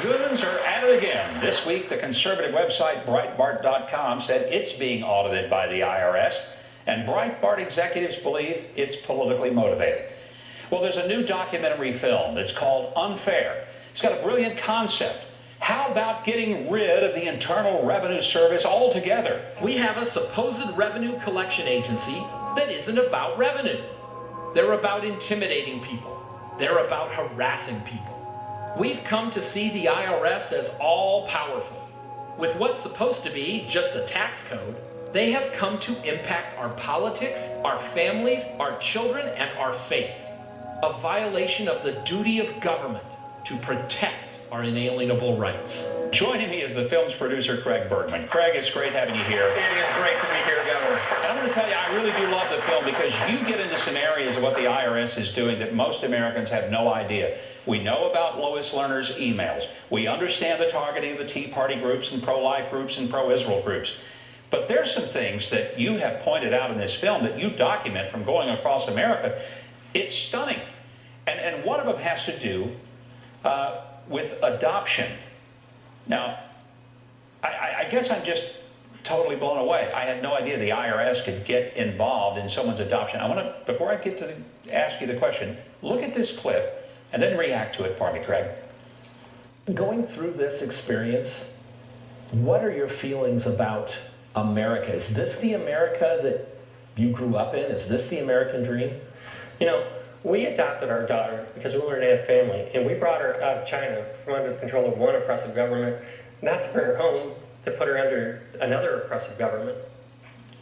Goons are at it again. This week, the conservative website Breitbart.com said it's being audited by the IRS, and Breitbart executives believe it's politically motivated. Well, there's a new documentary film. It's called Unfair. It's got a brilliant concept. How about getting rid of the Internal Revenue Service altogether? We have a supposed revenue collection agency that isn't about revenue. They're about intimidating people. They're about harassing people. We've come to see the IRS as all-powerful. With what's supposed to be just a tax code, they have come to impact our politics, our families, our children, and our faith. A violation of the duty of government to protect our inalienable rights. Joining me is the film's producer, Craig Bergman. Craig, it's great having you here. It is great to be here, Governor. And I'm going to tell you, I really do love the film because you get into some areas of what the IRS is doing that most Americans have no idea. We know about Lois Lerner's emails. We understand the targeting of the Tea Party groups and pro-life groups and pro-Israel groups. But there's some things that you have pointed out in this film that you document from going across America. It's stunning. And one of them has to do with adoption. Now, I guess I'm just totally blown away. I had no idea the IRS could get involved in someone's adoption. I want to, before I get to ask you the question, look at this clip and then react to it for me, Craig. Going through this experience, what are your feelings about America? Is this the America that you grew up in? Is this the American dream? You know, we adopted our daughter because we wanted to have family, and we brought her out of China from under the control of one oppressive government, not to bring her home, to put her under another oppressive government.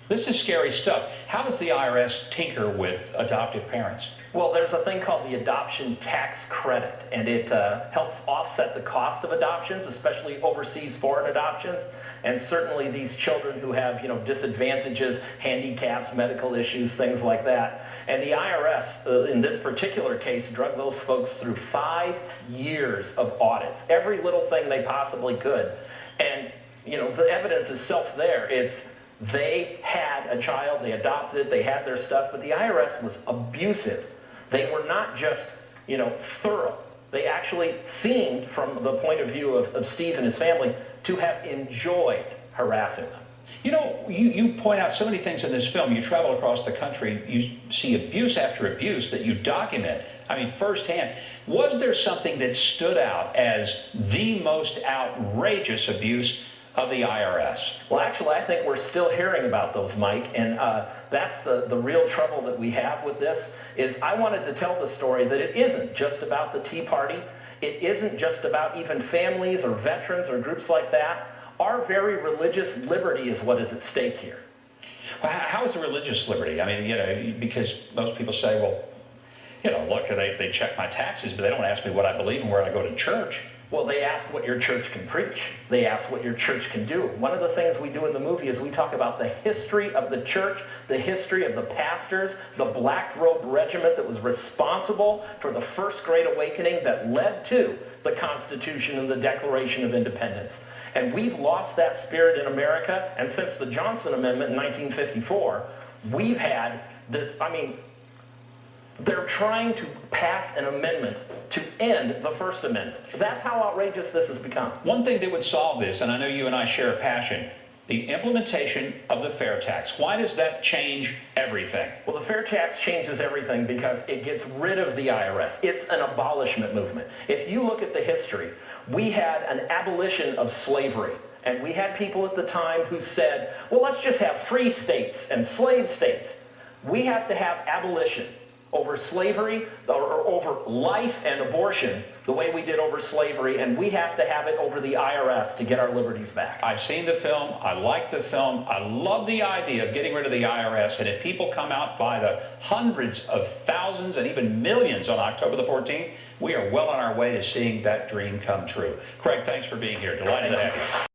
This is scary stuff. How does the IRS tinker with adoptive parents? Well, there's a thing called the adoption tax credit, and it helps offset the cost of adoptions, especially overseas foreign adoptions. And certainly these children who have, disadvantages, handicaps, medical issues, things like that. And the IRS, in this particular case, drug those folks through 5 years of audits, every little thing they possibly could. And, the evidence is self there. It's they had a child, they adopted it, they had their stuff, but the IRS was abusive. They were not just, thorough. They actually seemed, from the point of view of Steve and his family, to have enjoyed harassing them. You point out so many things in this film. You travel across the country, you see abuse after abuse that you document, firsthand. Was there something that stood out as the most outrageous abuse of the IRS? Well, actually, I think we're still hearing about those, Mike, and that's the real trouble that we have with this, is I wanted to tell the story that it isn't just about the Tea Party. It isn't just about even families or veterans or groups like that. Our very religious liberty is what is at stake here. Well, how is the religious liberty? Because most people say, well, look, they check my taxes, but they don't ask me what I believe and where I go to church. Well, they ask what your church can preach. They ask what your church can do. One of the things we do in the movie is we talk about the history of the church, the history of the pastors, the black robe regiment that was responsible for the First Great Awakening that led to the Constitution and the Declaration of Independence. And we've lost that spirit in America, and since the Johnson Amendment in 1954, we've had this, they're trying to pass an amendment to end the First Amendment. That's how outrageous this has become. One thing that would solve this, and I know you and I share a passion, the implementation of the fair tax. Why does that change everything? Well, the fair tax changes everything because it gets rid of the IRS. It's an abolishment movement. If you look at the history, we had an abolition of slavery. And we had people at the time who said, well, let's just have free states and slave states. We have to have abolition over slavery, or over life and abortion, the way we did over slavery, and we have to have it over the IRS to get our liberties back. I've seen the film. I like the film. I love the idea of getting rid of the IRS, and if people come out by the hundreds of thousands and even millions on October the 14th, we are well on our way to seeing that dream come true. Craig, thanks for being here. Delighted to have you.